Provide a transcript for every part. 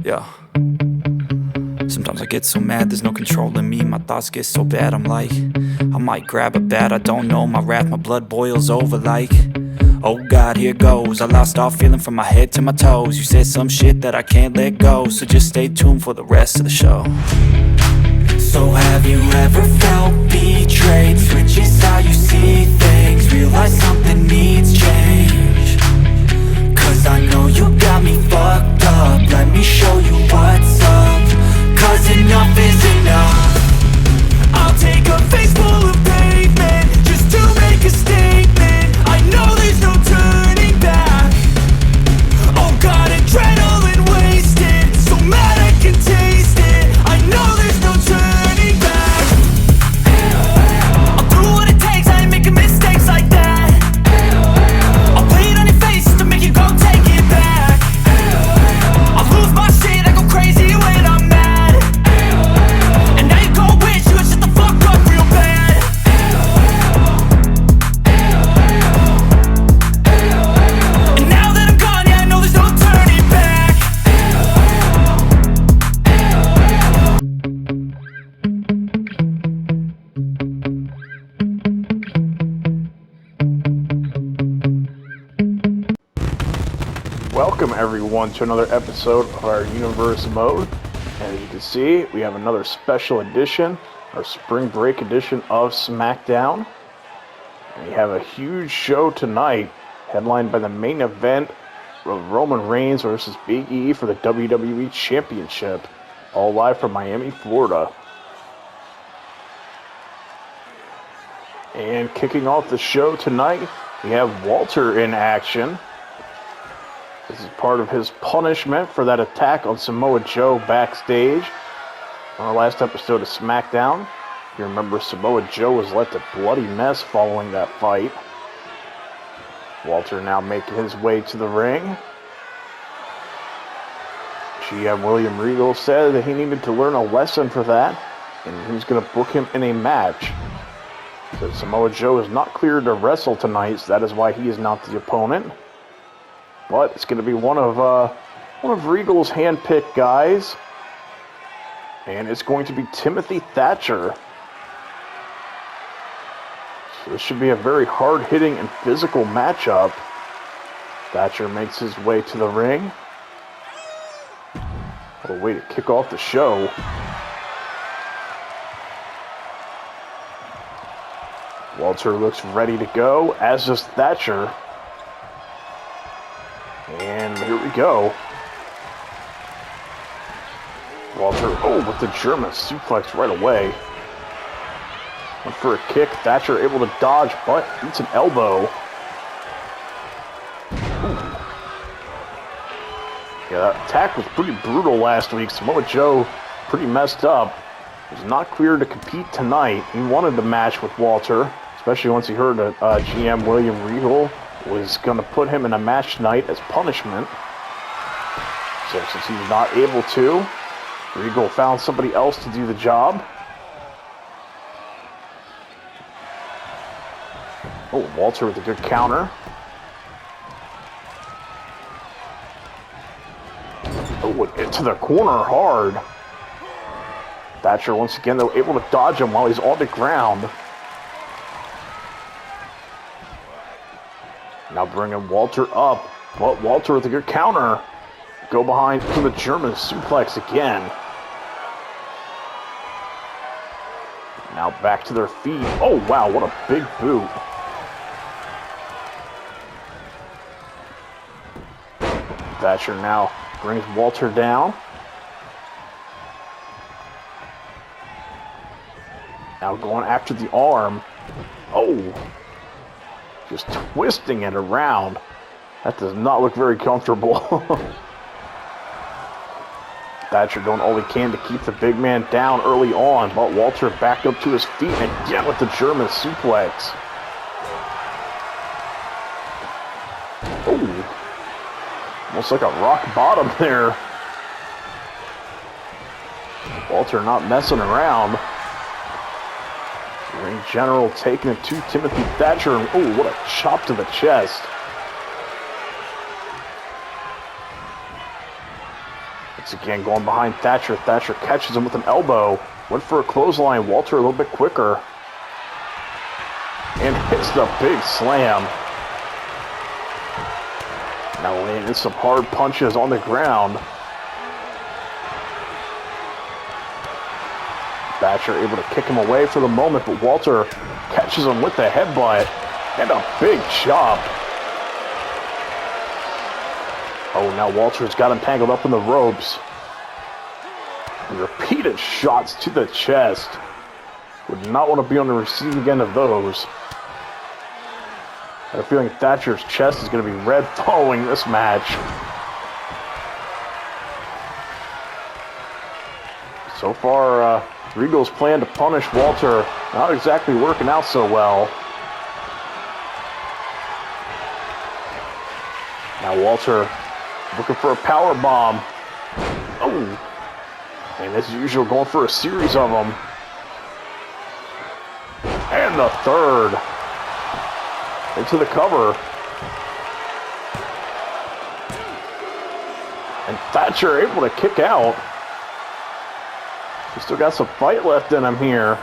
Yeah. Sometimes I get so mad, there's no controlling me. My thoughts get so bad, I'm like, I might grab a bat, I don't know. My wrath, my blood boils over like, oh God, here goes. I lost all feeling from my head to my toes. You said some shit that I can't let go, so just stay tuned for the rest of the show. So have you ever felt betrayed? Switches how you see things, realize something needs change. Cause I know you got me fucked up, let me show you what's up. Cause enough is enough. I'll take a face full of pavement just to make a statement. I know there's no turning back. Oh God, adrenaline wasted, so mad I can taste it. I know there's no turning back. I'll do what it takes, I ain't making mistakes like that. I'll play it on your face just to make you go take it back. I'll lose my shit, I go crazy when I'm mad. And now you go wish you would shut the fuck up real bad. And now that I'm gone, yeah, I know there's no turning back. Welcome everyone to another episode of our Universe Mode. And as you can see, we have another special edition, our spring break edition of Smackdown. And we have a huge show tonight, headlined by the main event of Roman Reigns versus Big E for the WWE Championship, all live from Miami, Florida. And kicking off the show tonight, we have Walter in action. This is part of his punishment for that attack on Samoa Joe backstage on our last episode of Smackdown. If you remember, Samoa Joe was left a bloody mess following that fight. Walter now making his way to the ring. GM William Regal said that he needed to learn a lesson for that, and he was going to book him in a match. So Samoa Joe is not cleared to wrestle tonight, so that is why he is not the opponent. But it's going to be one of Regal's hand-picked guys, and it's going to be Timothy Thatcher. So this should be a very hard-hitting and physical matchup. Thatcher makes his way to the ring. What a way to kick off the show. Walter looks ready to go, as does Thatcher. And here we go. Walter, with the German suplex right away. Went for a kick. Thatcher able to dodge, but eats an elbow. Ooh. Yeah, that attack was pretty brutal last week. Samoa Joe pretty messed up. Was not cleared to compete tonight. He wanted the match with Walter, especially once he heard that GM William Regal was going to put him in a match tonight as punishment. So since he's not able to, Regal found somebody else to do the job. Walter with a good counter. Into the corner hard. Thatcher once again, though, able to dodge him while he's on the ground. Now bringing Walter up, but Walter with a good counter. Go behind to the German suplex again. Now back to their feet. Oh wow, what a big boot. Thatcher now brings Walter down. Now going after the arm. Just twisting it around. That does not look very comfortable. Thatcher doing all he can to keep the big man down early on, but Walter back up to his feet and again with the German suplex. Almost like a rock bottom there. Walter not messing around. Ring General taking it to Timothy Thatcher. And, what a chop to the chest. Once again, going behind Thatcher. Thatcher catches him with an elbow. Went for a clothesline. Walter a little bit quicker. And hits the big slam. Now landing some hard punches on the ground. Thatcher able to kick him away for the moment, but Walter catches him with the headbutt. And a big chop. Oh, now Walter's got him tangled up in the ropes. And repeated shots to the chest. Would not want to be on the receiving end of those. I have a feeling Thatcher's chest is going to be red following this match. So far, Regal's plan to punish Walter not exactly working out so well. Now Walter looking for a power bomb. Oh! And as usual, going for a series of them. And the third. Into the cover. And Thatcher able to kick out. He's still got some fight left in him here.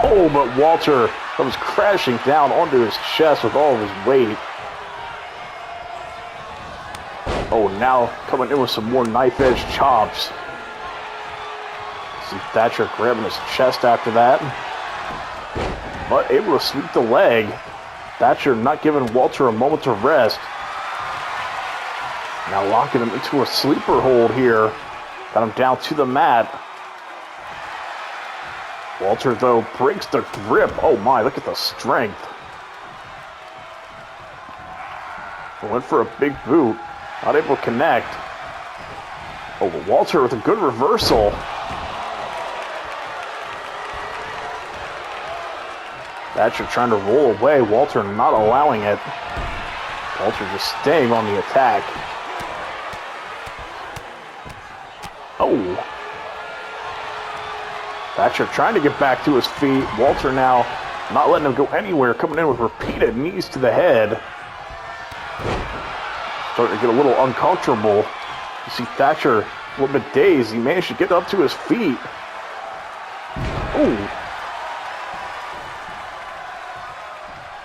Oh, but Walter comes crashing down onto his chest with all of his weight. Oh, now coming in with some more knife-edge chops. See Thatcher grabbing his chest after that. But able to sweep the leg. Thatcher not giving Walter a moment to rest. Now locking him into a sleeper hold here. Got him down to the mat. Walter, though, breaks the grip. Oh my, look at the strength. Went for a big boot. Not able to connect. Oh, but Walter with a good reversal. Thatcher trying to roll away. Walter not allowing it. Walter just staying on the attack. Oh. Thatcher trying to get back to his feet. Walter now not letting him go anywhere. Coming in with repeated knees to the head. Starting to get a little uncomfortable. You see Thatcher a little bit dazed. He managed to get up to his feet. Ooh.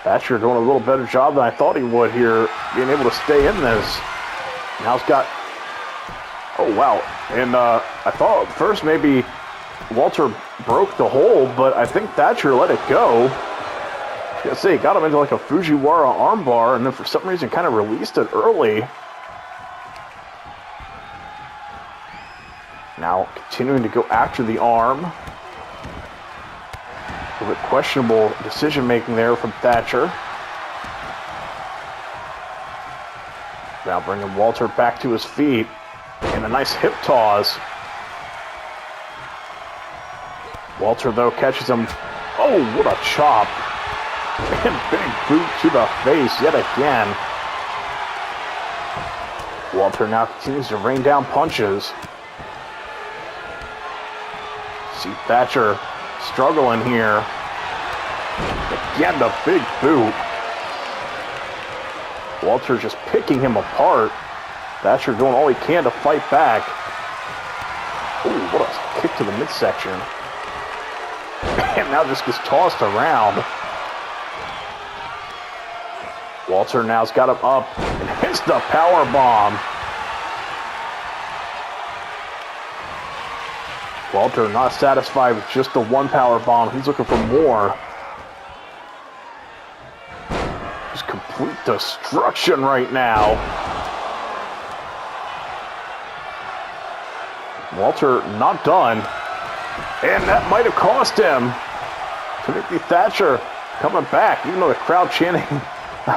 Thatcher doing a little better job than I thought he would here, being able to stay in this. Now he's got... Oh, wow. And I thought at first maybe Walter broke the hold, but I think Thatcher let it go. I was gonna say, he got him into like a Fujiwara armbar, and then for some reason kind of released it early. Now continuing to go after the arm. A little bit questionable decision making there from Thatcher. Now bringing Walter back to his feet. And a nice hip toss. Walter, though, catches him. Oh, what a chop. And big boot to the face yet again. Walter now continues to rain down punches. See Thatcher struggling here. Again, the big boot. Walter just picking him apart. Thatcher doing all he can to fight back. Ooh, what a kick to the midsection. And now just gets tossed around. Walter now's got him up and hits the power bomb. Walter not satisfied with just the one power bomb. He's looking for more. Just complete destruction right now. Walter not done. And that might have cost him. Timothy Thatcher coming back, even though the crowd chanting,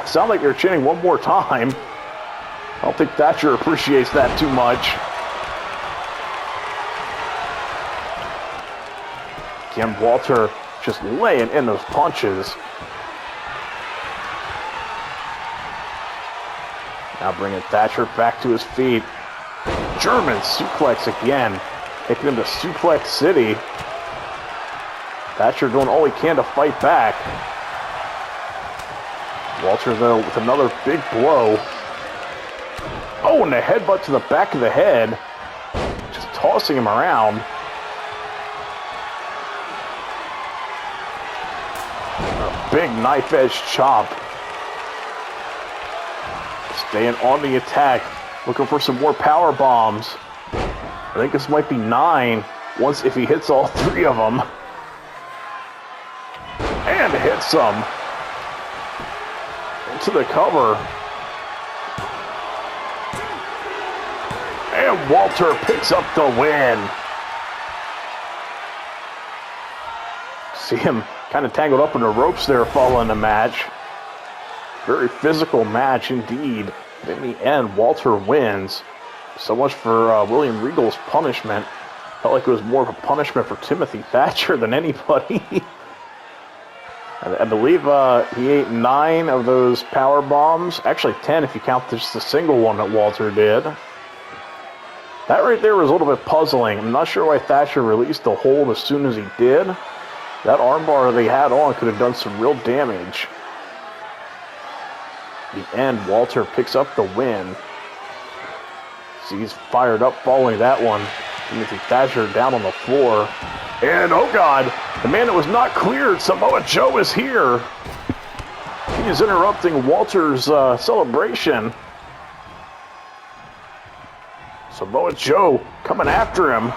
sound like they're chanting one more time. I don't think Thatcher appreciates that too much. Again, Walter just laying in those punches. Now bringing Thatcher back to his feet. German suplex again. Taking him to Suplex City. Thatcher doing all he can to fight back. Walter, though, with another big blow. Oh, and a headbutt to the back of the head. Just tossing him around. A big knife-edge chop. Staying on the attack. Looking for some more power bombs. I think this might be 9. Once if he hits all 3 of them. And hits them. Into the cover. And Walter picks up the win. See him kind of tangled up in the ropes there following the match. Very physical match indeed. In the end, Walter wins. So much for William Regal's punishment. Felt like it was more of a punishment for Timothy Thatcher than anybody. I believe he ate 9 of those power bombs. Actually 10 if you count just the single one that Walter did. That right there was a little bit puzzling. I'm not sure why Thatcher released the hold as soon as he did. That armbar they had on could have done some real damage. In the end, Walter picks up the win. See, he's fired up following that one. Timothy Thatcher down on the floor. And, oh God, the man that was not cleared, Samoa Joe, is here. He is interrupting Walter's celebration. Samoa Joe coming after him.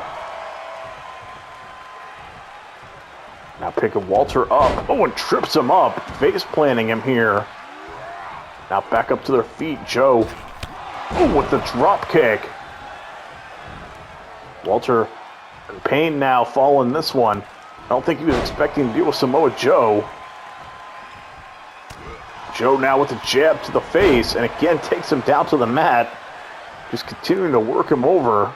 Now picking Walter up. Oh, and trips him up. Face planting him here. Now back up to their feet, Joe. Oh, with the drop kick. Walter in pain now following this one. I don't think he was expecting to deal with Samoa Joe. Joe now with a jab to the face, and again takes him down to the mat. Just continuing to work him over.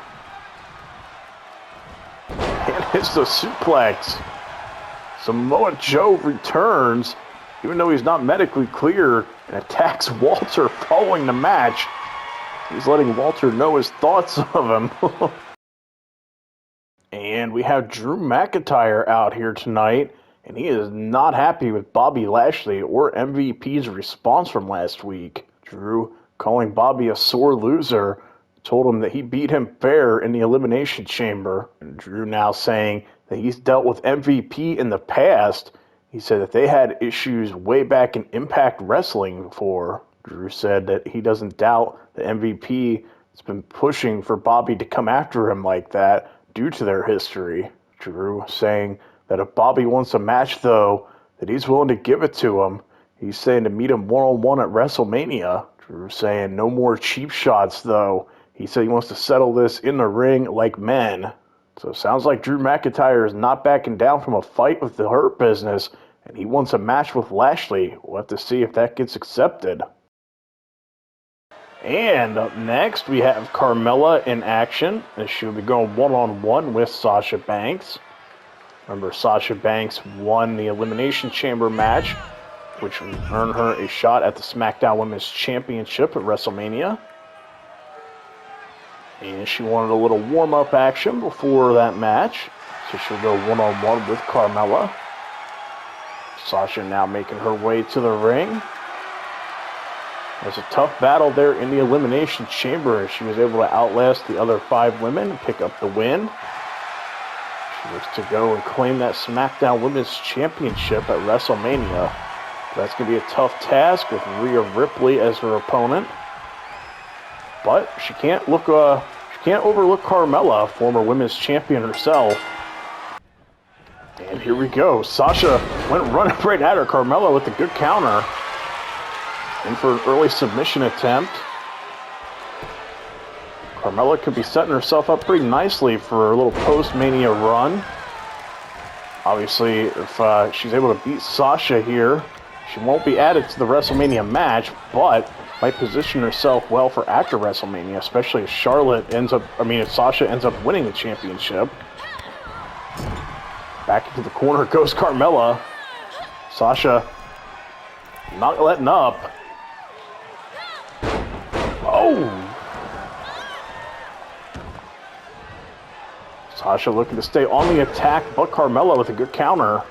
And hits the suplex. Samoa Joe returns, even though he's not medically cleared, and attacks Walter following the match. He's letting Walter know his thoughts of him. And we have Drew McIntyre out here tonight, and he is not happy with Bobby Lashley or MVP's response from last week. Drew calling Bobby a sore loser, told him that he beat him fair in the Elimination Chamber. And Drew now saying that he's dealt with MVP in the past. He said that they had issues way back in Impact Wrestling before. Drew said that he doesn't doubt the MVP has been pushing for Bobby to come after him like that due to their history. Drew saying that if Bobby wants a match, though, that he's willing to give it to him. He's saying to meet him one-on-one at WrestleMania. Drew saying no more cheap shots, though. He said he wants to settle this in the ring like men. So it sounds like Drew McIntyre is not backing down from a fight with the Hurt Business, and he wants a match with Lashley. We'll have to see if that gets accepted. And up next, we have Carmella in action, as she'll be going one-on-one with Sasha Banks. Remember, Sasha Banks won the Elimination Chamber match, which would earn her a shot at the Smackdown Women's Championship at WrestleMania. And she wanted a little warm-up action before that match, so she'll go one-on-one with Carmella. Sasha now making her way to the ring. It was a tough battle there in the Elimination Chamber, and she was able to outlast the other 5 women and pick up the win. She looks to go and claim that SmackDown Women's Championship at WrestleMania. That's going to be a tough task with Rhea Ripley as her opponent. But she can't overlook Carmella, former women's champion herself. And here we go. Sasha went running right at her. Carmella with a good counter. In for an early submission attempt. Carmella could be setting herself up pretty nicely for a little post-Mania run. Obviously, if she's able to beat Sasha here, she won't be added to the WrestleMania match, but might position herself well for after WrestleMania, especially if Sasha ends up winning the championship. Back into the corner goes Carmella. Sasha not letting up. Oh! Sasha looking to stay on the attack, but Carmella with a good counter.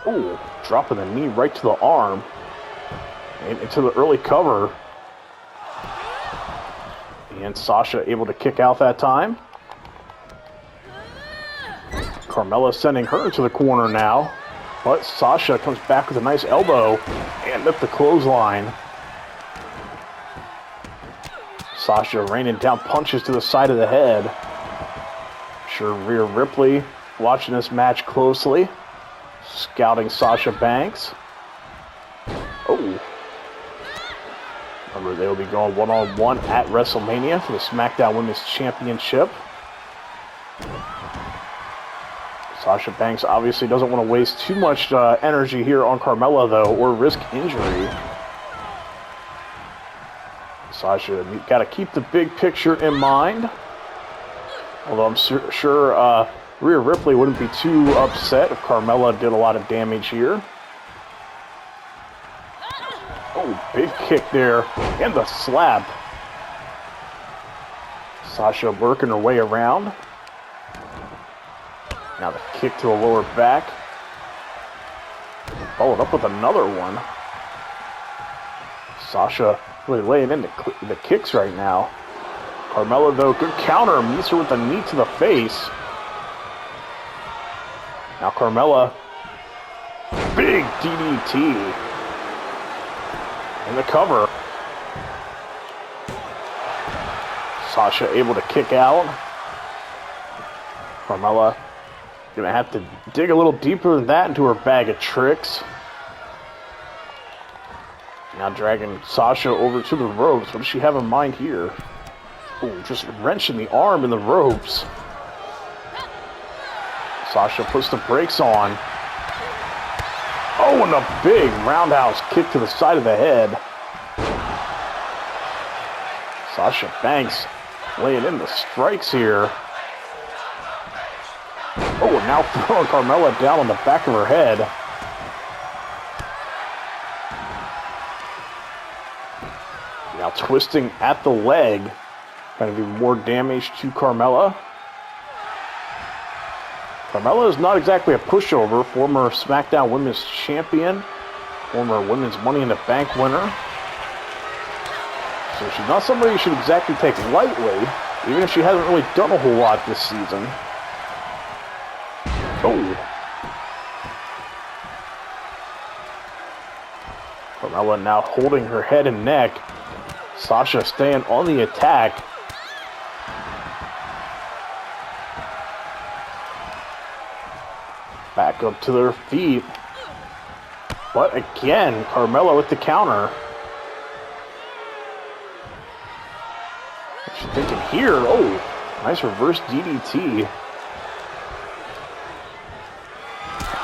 Oh, dropping the knee right to the arm. And into the early cover. And Sasha able to kick out that time. Carmella sending her to the corner now. But Sasha comes back with a nice elbow and up the clothesline. Sasha raining down punches to the side of the head. I'm sure Rhea Ripley watching this match closely. Scouting Sasha Banks. Oh. Remember, they will be going one-on-one at WrestleMania for the Smackdown Women's Championship. Sasha Banks obviously doesn't want to waste too much energy here on Carmella, though, or risk injury. Sasha, you got to keep the big picture in mind. Although I'm sure Rhea Ripley wouldn't be too upset if Carmella did a lot of damage here. Oh, big kick there. And the slap. Sasha working her way around. Now the kick to the lower back. Followed up with another one. Sasha really laying in the kicks right now. Carmella, though, good counter. Meets her with a knee to the face. Now Carmella, big DDT. In the cover. Sasha able to kick out. Carmella gonna have to dig a little deeper than that into her bag of tricks. Now dragging Sasha over to the ropes. What does she have in mind here? Oh, just wrenching the arm in the ropes. Sasha puts the brakes on. Oh, and a big roundhouse kick to the side of the head. Sasha Banks laying in the strikes here. Oh, and now throwing Carmella down on the back of her head. Now twisting at the leg. Trying to do more damage to Carmella. Carmella is not exactly a pushover. Former SmackDown Women's Champion. Former Women's Money in the Bank winner. So she's not somebody you should exactly take lightly, even if she hasn't really done a whole lot this season. Oh. Carmella now holding her head and neck. Sasha staying on the attack. Back up to their feet. But again, Carmella with the counter. What's she thinking here? Oh, nice reverse DDT.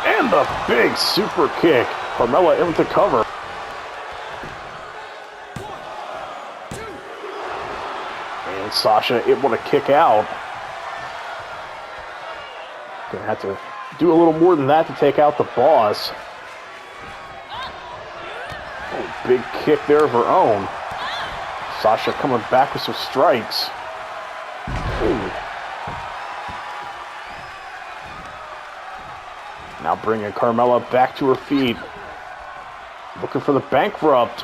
And the big super kick. Carmella in with the cover. And Sasha able to kick out. Gonna have to do a little more than that to take out the boss. Oh, big kick there of her own. Sasha coming back with some strikes. Ooh. Now bringing Carmella back to her feet. Looking for the bankrupt.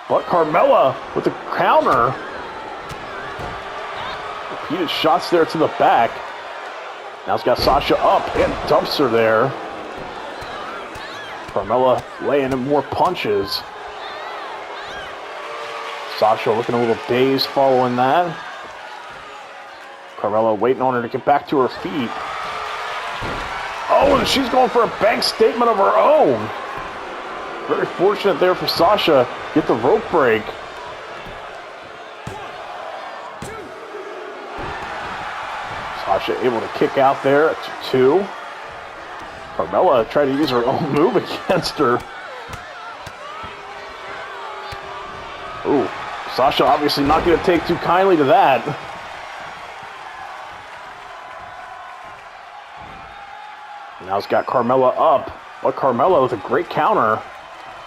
But Carmella with the counter. Repeated shots there to the back. Now it's got Sasha up and dumps her there. Carmella laying in more punches. Sasha looking a little dazed following that. Carmella waiting on her to get back to her feet. Oh, and she's going for a bank statement of her own. Very fortunate there for Sasha. Get the rope break. Sasha able to kick out there at 2. Carmella tried to use her own move against her. Ooh, Sasha obviously not going to take too kindly to that. Now it's got Carmella up, but Carmella with a great counter.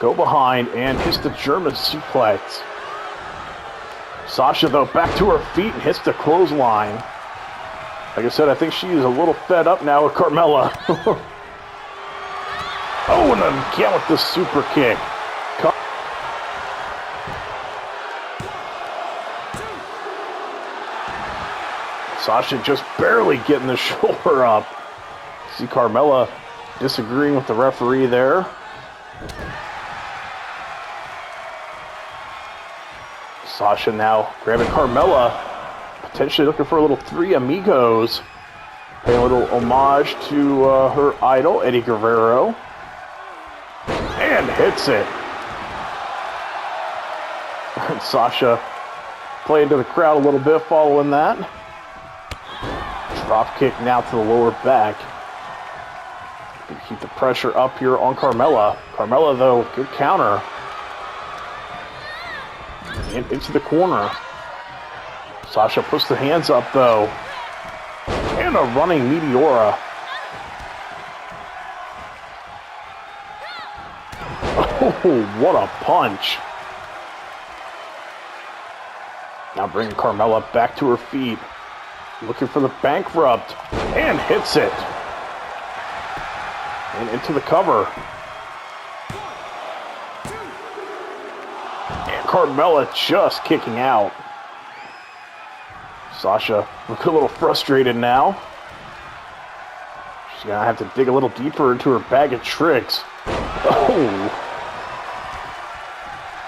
Go behind and hits the German suplex. Sasha, though, back to her feet and hits the clothesline. Like I said, I think she's a little fed up now with Carmella. Oh, and again with the super kick. Sasha just barely getting the shoulder up. See Carmella disagreeing with the referee there. Sasha now grabbing Carmella, potentially looking for a little Three Amigos. Paying a little homage to her idol, Eddie Guerrero. And hits it. And Sasha playing to the crowd a little bit following that. Drop kick now to the lower back. Keep the pressure up here on Carmella. Carmella, though, good counter. And into the corner. Sasha puts the hands up, though. And a running Meteora. Oh, what a punch. Now bringing Carmella back to her feet. Looking for the bankrupt. And hits it. And into the cover. And Carmella just kicking out. Sasha looking a little frustrated now. She's going to have to dig a little deeper into her bag of tricks. Oh!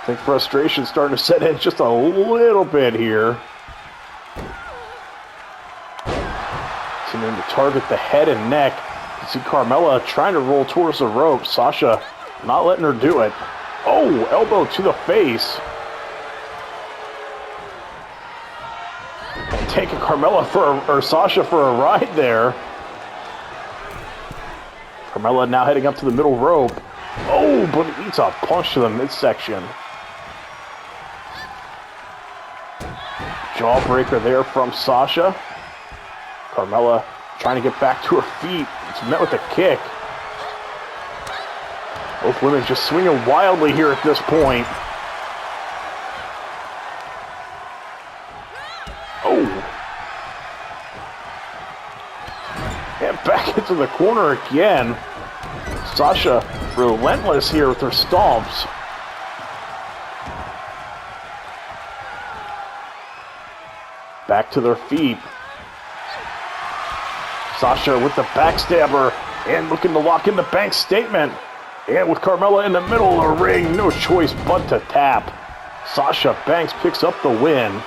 I think frustration's starting to set in just a little bit here. Continuing to target the head and neck. You see Carmella trying to roll towards the rope. Sasha not letting her do it. Oh, elbow to the face. And taking Sasha for a ride there. Carmella now heading up to the middle rope. Oh, but it eats a punch to the midsection. Jawbreaker there from Sasha. Carmella trying to get back to her feet. It's met with a kick. Both women just swinging wildly here at this point. Oh. And back into the corner again. Sasha relentless here with her stomps. Back to their feet. Sasha with the backstabber and looking to lock in the bank statement. And with Carmella in the middle of the ring, no choice but to tap. Sasha Banks picks up the win.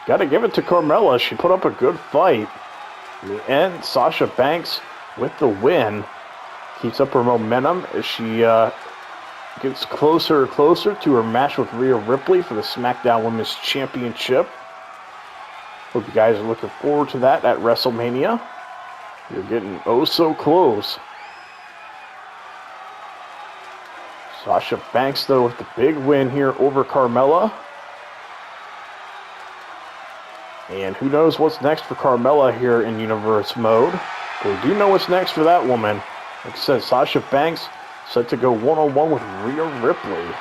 Gotta give it to Carmella. She put up a good fight. In the end, Sasha Banks with the win. Keeps up her momentum as she gets closer and closer to her match with Rhea Ripley for the Smackdown Women's Championship. Hope you guys are looking forward to that at WrestleMania. You're getting oh so close. Sasha Banks, though, with the big win here over Carmella. And who knows what's next for Carmella here in Universe Mode. But we do know what's next for that woman. Like I said, Sasha Banks set to go one-on-one with Rhea Ripley.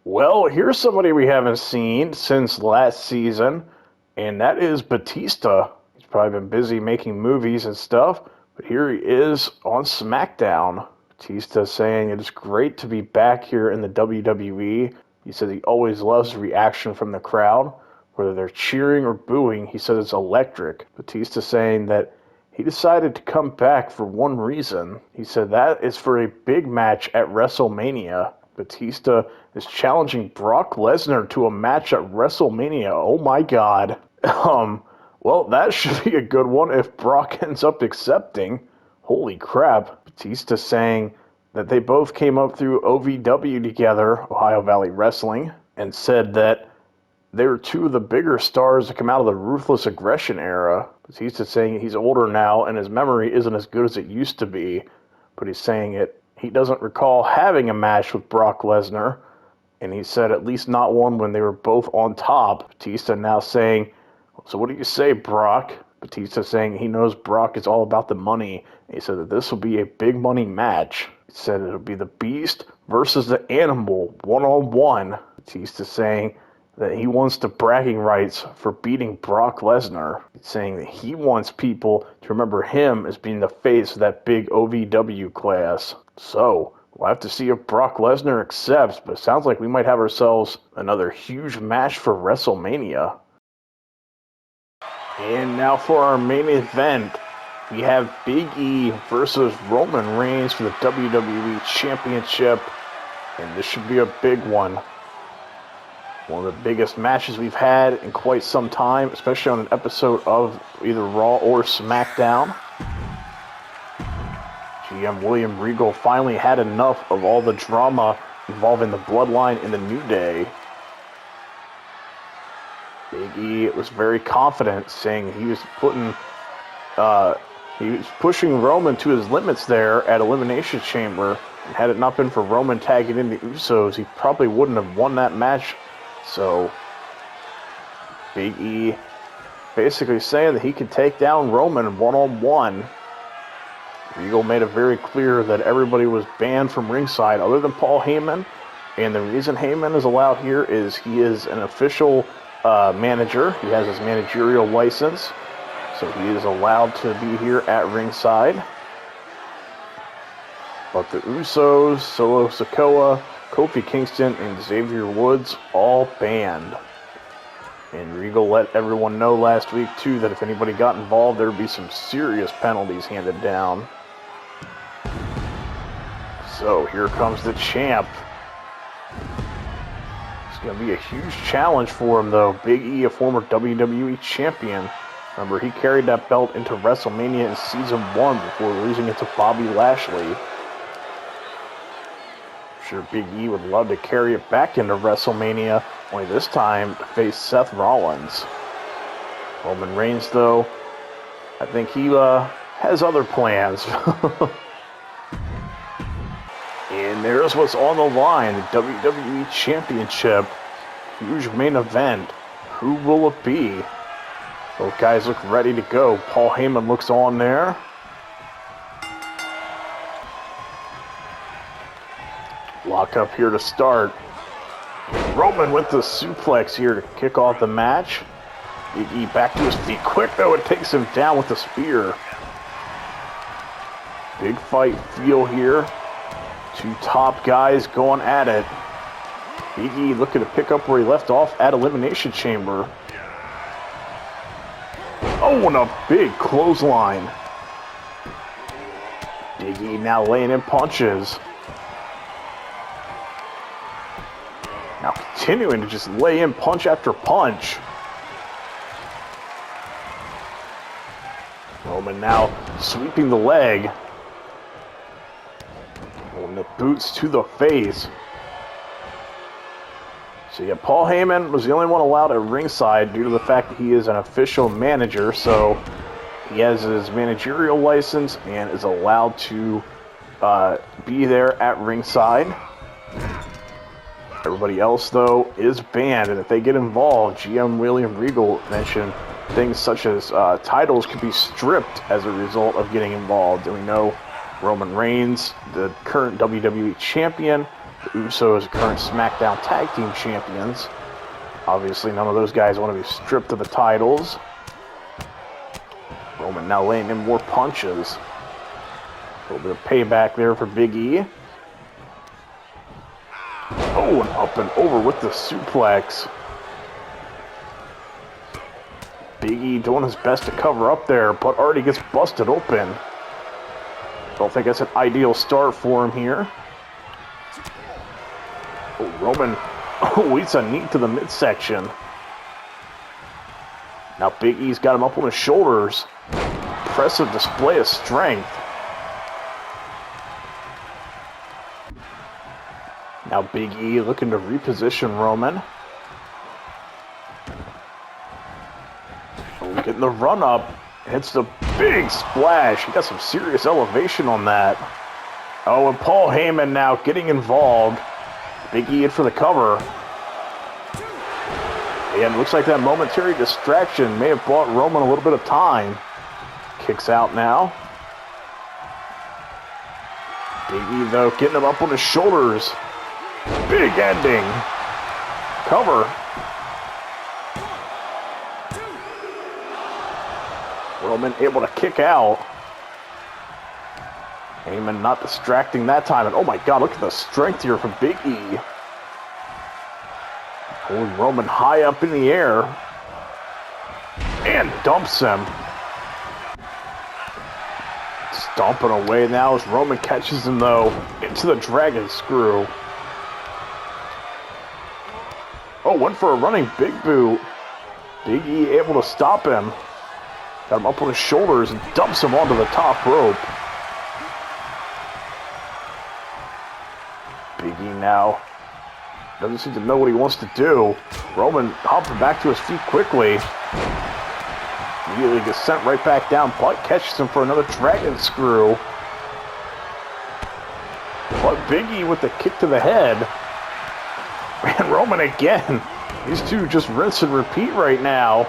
Well, here's somebody we haven't seen since last season, and that is Batista. He's probably been busy making movies and stuff, but here he is on SmackDown. Batista saying it is great to be back here in the WWE. He says he always loves the reaction from the crowd, whether they're cheering or booing. He says it's electric. Batista saying that he decided to come back for one reason. He said that is for a big match at WrestleMania. Batista is challenging Brock Lesnar to a match at WrestleMania. Oh my God. Well, that should be a good one if Brock ends up accepting. Holy crap. Batista saying that they both came up through OVW together, Ohio Valley Wrestling, and said that they were two of the bigger stars to come out of the Ruthless Aggression era. Batista saying he's older now and his memory isn't as good as it used to be, but he's saying he doesn't recall having a match with Brock Lesnar, and he said at least not one when they were both on top. Batista now saying, so what do you say, Brock? Batista saying he knows Brock is all about the money. He said that this will be a big money match. He said it'll be the Beast versus the Animal, one-on-one. Batista saying that he wants the bragging rights for beating Brock Lesnar. He's saying that he wants people to remember him as being the face of that big OVW class. So, We'll have to see if Brock Lesnar accepts, but it sounds like we might have ourselves another huge match for WrestleMania. And now for our main event, we have Big E versus Roman Reigns for the WWE Championship, and this should be a big one. One of the biggest matches we've had in quite some time, especially on an episode of either Raw or SmackDown. GM William Regal finally had enough of all the drama involving the Bloodline and the New Day. Big E was very confident, saying he was pushing Roman to his limits there at Elimination Chamber. And had it not been for Roman tagging in the Usos, he probably wouldn't have won that match. So, Big E basically saying that he could take down Roman one-on-one. Regal made it very clear that everybody was banned from ringside other than Paul Heyman. And the reason Heyman is allowed here is he is an official manager. He has his managerial license. So he is allowed to be here at ringside. But the Usos, Solo Sikoa, Kofi Kingston, and Xavier Woods all banned. And Regal let everyone know last week, too, that if anybody got involved, there would be some serious penalties handed down. So here comes the champ. It's going to be a huge challenge for him, though. Big E, a former WWE champion. Remember, he carried that belt into WrestleMania in Season 1 before losing it to Bobby Lashley. I'm sure Big E would love to carry it back into WrestleMania, only this time to face Seth Rollins. Roman Reigns, though, I think he has other plans. And there's what's on the line, the WWE Championship. Huge main event. Who will it be? Both guys look ready to go. Paul Heyman looks on there. Lock up here to start. Roman with the suplex here to kick off the match. Big E back to his feet quick, though. It takes him down with the spear. Big fight feel here. Two top guys going at it. Big E looking to pick up where he left off at Elimination Chamber. Oh, and a big clothesline. Big E now laying in punches. Now continuing to just lay in punch after punch. Roman now sweeping the leg. And the boots to the face. So yeah, Paul Heyman was the only one allowed at ringside due to the fact that he is an official manager. So he has his managerial license and is allowed to be there at ringside. Everybody else, though, is banned. And if they get involved, GM William Regal mentioned things such as titles could be stripped as a result of getting involved. And we know Roman Reigns, the current WWE champion, the Usos, current SmackDown Tag Team champions. Obviously, none of those guys want to be stripped of the titles. Roman now laying in more punches. A little bit of payback there for Big E. Oh, and up and over with the suplex. Big E doing his best to cover up there, but already gets busted open. Don't think that's an ideal start for him here. Oh, Roman, eats a knee to the midsection. Now Big E's got him up on his shoulders. Impressive display of strength. Now Big E looking to reposition Roman. Oh, getting the run up. Hits the big splash. He got some serious elevation on that. Oh, and Paul Heyman now getting involved. Big E in for the cover. And it looks like that momentary distraction may have bought Roman a little bit of time. Kicks out now. Big E, though, getting him up on his shoulders. Big ending. Cover. Roman able to kick out. Heyman not distracting that time. And oh my God, look at the strength here from Big E. Pulling Roman high up in the air. And dumps him. Stomping away now as Roman catches him, though, into the dragon screw. Oh, went for a running big boot. Big E able to stop him. Got him up on his shoulders and dumps him onto the top rope. Big E now doesn't seem to know what he wants to do. Roman hopping back to his feet quickly. Immediately gets sent right back down, but catches him for another dragon screw. But Big E with the kick to the head. And Roman again. These two just rinse and repeat right now.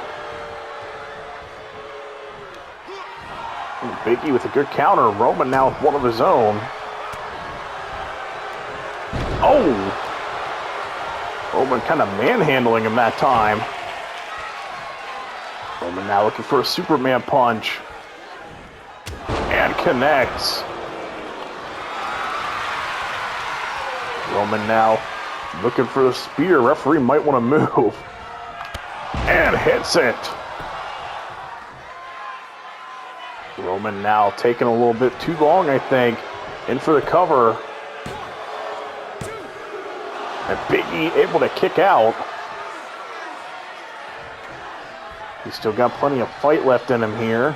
And Big E with a good counter. Roman now with one of his own. Oh! Roman kind of manhandling him that time. Roman now looking for a Superman punch. And connects. Roman now looking for the spear. Referee might want to move. And hits it. Roman now taking a little bit too long, I think. In for the cover. And Big E able to kick out. He's still got plenty of fight left in him here.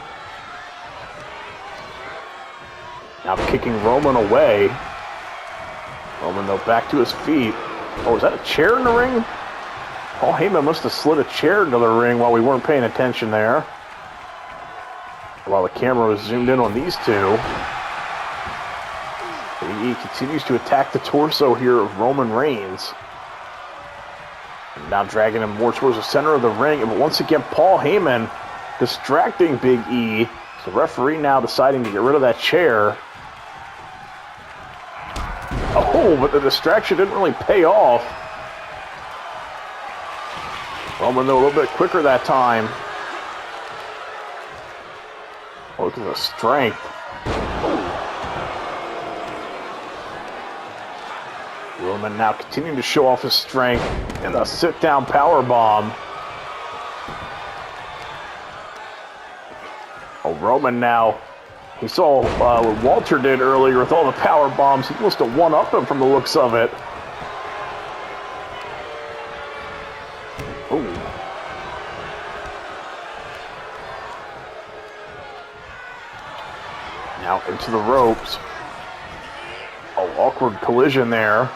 Now kicking Roman away. Roman, though, back to his feet. Oh, is that a chair in the ring? Paul Heyman must have slid a chair into the ring while we weren't paying attention there. While the camera was zoomed in on these two. Big E continues to attack the torso here of Roman Reigns. Now dragging him more towards the center of the ring. But once again, Paul Heyman distracting Big E. So the referee now deciding to get rid of that chair. Oh, but the distraction didn't really pay off. Roman, though, a little bit quicker that time. Oh, look at the strength. Roman now continuing to show off his strength in the sit-down powerbomb. Oh, Roman now. He saw what Walter did earlier with all the power bombs. He wants to one-up him from the looks of it. Ooh. Now into the ropes. Oh, awkward collision there.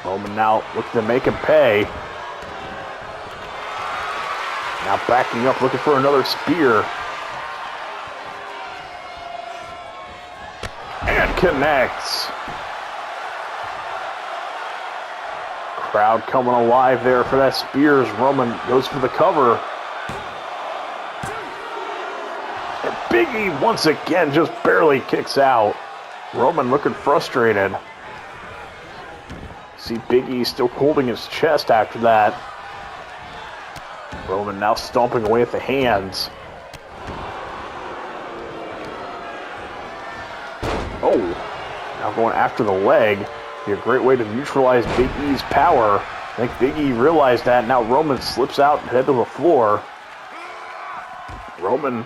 Roman now looking to make him pay. Now backing up, looking for another spear. And connects. Crowd coming alive there for that spear as Roman goes for the cover. And Big E once again just barely kicks out. Roman looking frustrated. See Big E still holding his chest after that. Roman now stomping away at the hands. Oh, now going after the leg. Be a great way to neutralize Big E's power. I think Big E realized that. Now Roman slips out and head to the floor. Roman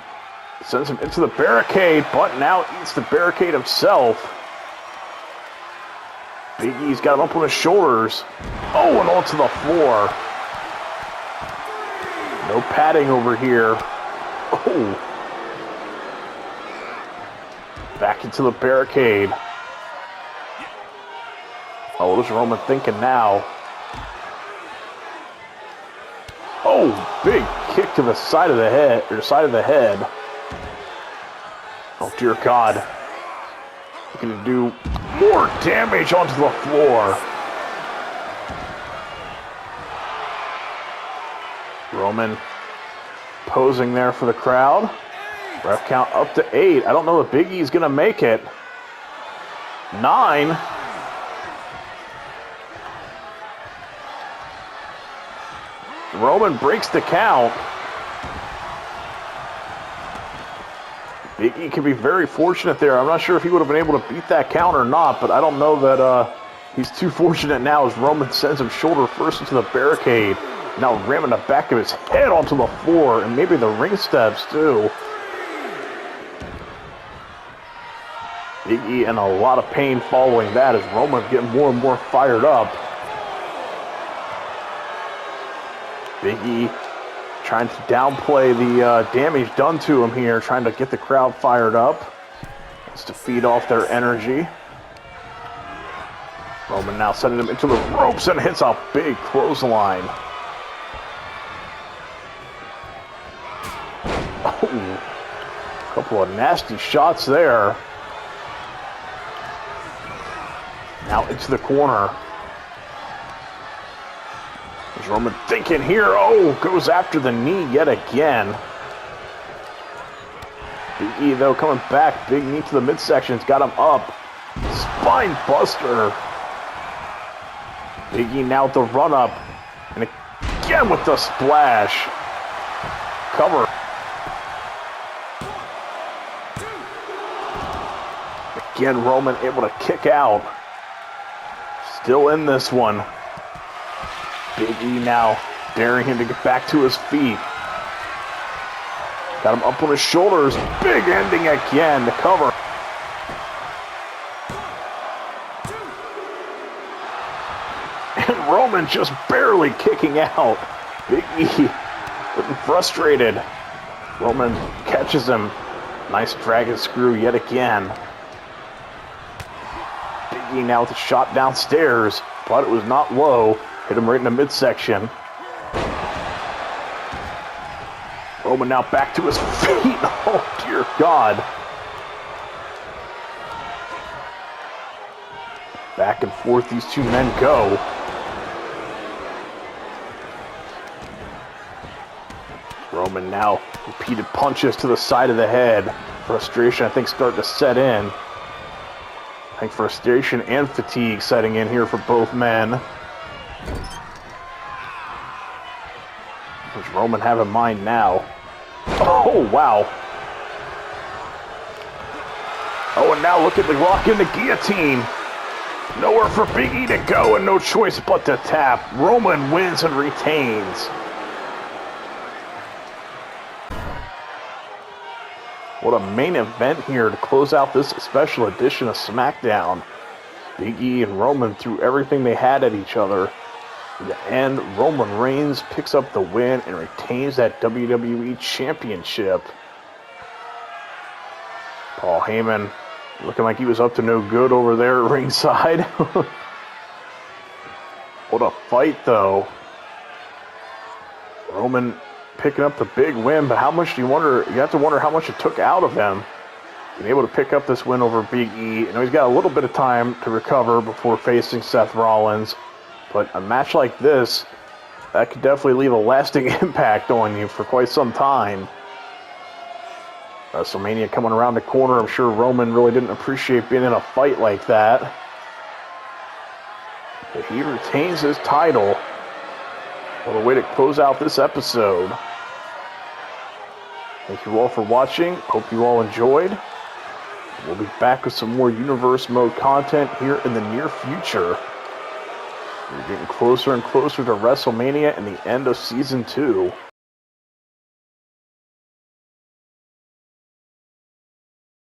sends him into the barricade, but now eats the barricade himself. Big E's got him up on his shoulders. Oh, and onto the floor. No padding over here. Oh. Back into the barricade. Oh, what is Roman thinking now? Oh, big kick to the side of the head, or side of the head. Oh, dear God. Looking to do more damage onto the floor. Roman posing there for the crowd. Ref count up to 8. I don't know if Big E's going to make it. 9. Roman breaks the count. Big E can be very fortunate there. I'm not sure if he would have been able to beat that count or not, but I don't know that he's too fortunate now as Roman sends him shoulder first into the barricade. Now ramming the back of his head onto the floor, and maybe the ring steps too. Big E in a lot of pain following that as Roman getting more and more fired up. Big E trying to downplay the damage done to him here, trying to get the crowd fired up. Just to feed off their energy. Roman now sending him into the ropes and hits a big clothesline. Oh, a couple of nasty shots there. Now into the corner. Is Roman thinking here? Oh, goes after the knee yet again. Big E, though, coming back. Big knee to the midsection. Got him up. Spine buster. Big E now with the run up. And again with the splash. Cover. Again, Roman able to kick out. Still in this one. Big E now daring him to get back to his feet. Got him up on his shoulders. Big ending again to cover. And Roman just barely kicking out. Big E getting frustrated. Roman catches him. Nice dragon screw yet again. Big E now with a shot downstairs, but it was not low. Hit him right in the midsection. Roman now back to his feet. Oh, dear God. Back and forth these two men go. Roman now repeated punches to the side of the head. Frustration, I think, starting to set in. I think frustration and fatigue setting in here for both men. What does Roman have in mind now? Oh, wow. Oh, and now look at the lock in the guillotine. Nowhere for Big E to go and no choice but to tap. Roman wins and retains. What a main event here to close out this special edition of Smackdown. Big E and Roman threw everything they had at each other. In the end, Roman Reigns picks up the win and retains that WWE Championship. Paul Heyman looking like he was up to no good over there at ringside. What a fight, though. Roman picking up the big win, but how much do you wonder? You have to wonder how much it took out of him. Being able to pick up this win over Big E. I know he's got a little bit of time to recover before facing Seth Rollins. But a match like this, that could definitely leave a lasting impact on you for quite some time. WrestleMania coming around the corner. I'm sure Roman really didn't appreciate being in a fight like that. But he retains his title. What a way to close out this episode. Thank you all for watching. Hope you all enjoyed. We'll be back with some more Universe Mode content here in the near future. We're getting closer and closer to WrestleMania and the end of Season 2.